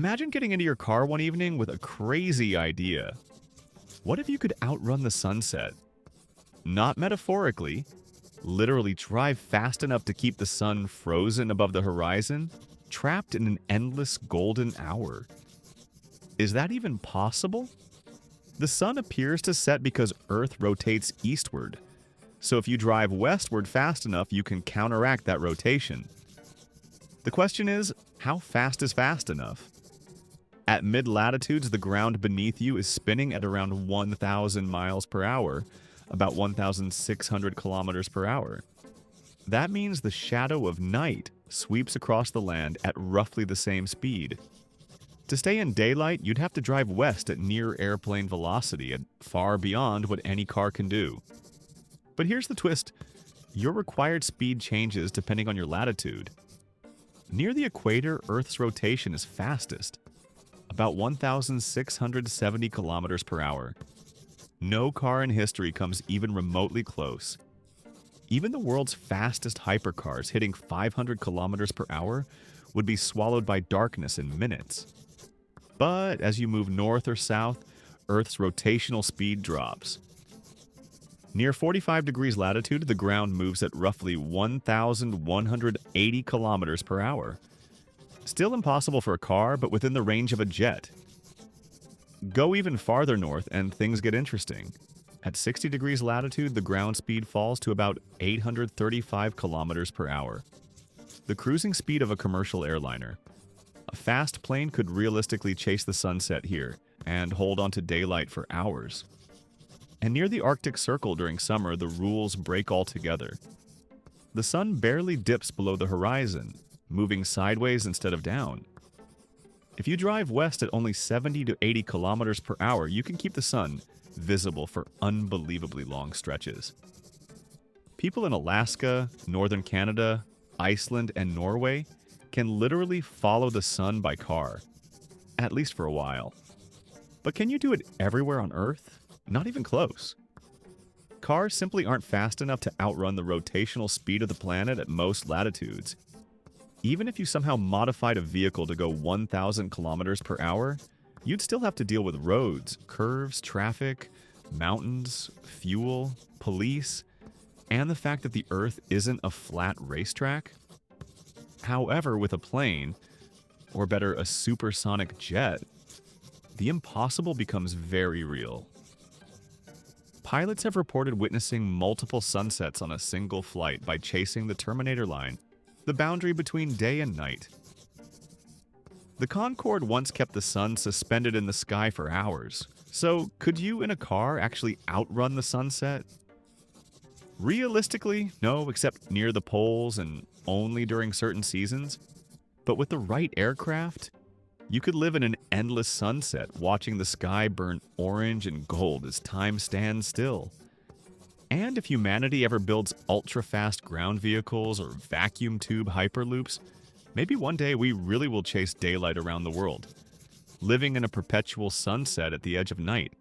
Imagine getting into your car one evening with a crazy idea. What if you could outrun the sunset? Not metaphorically, literally drive fast enough to keep the sun frozen above the horizon, trapped in an endless golden hour. Is that even possible? The sun appears to set because Earth rotates eastward, so if you drive westward fast enough, you can counteract that rotation. The question is, how fast is fast enough? At mid-latitudes, the ground beneath you is spinning at around 1,000 miles per hour, about 1,600 kilometers per hour. That means the shadow of night sweeps across the land at roughly the same speed. To stay in daylight, you'd have to drive west at near airplane velocity and far beyond what any car can do. But here's the twist. Your required speed changes depending on your latitude. Near the equator, Earth's rotation is fastest, about 1,670 kilometers per hour. No car in history comes even remotely close. Even the world's fastest hypercars hitting 500 kilometers per hour would be swallowed by darkness in minutes. But as you move north or south, Earth's rotational speed drops. Near 45 degrees latitude, the ground moves at roughly 1,180 kilometers per hour. Still impossible for a car, but within the range of a jet. Go even farther north and things get interesting. At 60 degrees latitude, the ground speed falls to about 835 kilometers per hour. The cruising speed of a commercial airliner. A fast plane could realistically chase the sunset here and hold on to daylight for hours. And near the Arctic Circle during summer, the rules break altogether. The sun barely dips below the horizon, moving sideways instead of down. If you drive west at only 70 to 80 kilometers per hour, you can keep the sun visible for unbelievably long stretches. People in Alaska, northern Canada, Iceland, and Norway can literally follow the sun by car, at least for a while. But can you do it everywhere on Earth? Not even close. Cars simply aren't fast enough to outrun the rotational speed of the planet at most latitudes. Even if you somehow modified a vehicle to go 1,000 kilometers per hour, you'd still have to deal with roads, curves, traffic, mountains, fuel, police, and the fact that the Earth isn't a flat racetrack. However, with a plane, or better, a supersonic jet, the impossible becomes very real. Pilots have reported witnessing multiple sunsets on a single flight by chasing the Terminator line, the boundary between day and night. The Concorde once kept the sun suspended in the sky for hours, so could you in a car actually outrun the sunset? Realistically, no, except near the poles and only during certain seasons. But with the right aircraft, you could live in an endless sunset, watching the sky burn orange and gold as time stands still. And if humanity ever builds ultra-fast ground vehicles or vacuum tube hyperloops, maybe one day we really will chase daylight around the world, living in a perpetual sunset at the edge of night.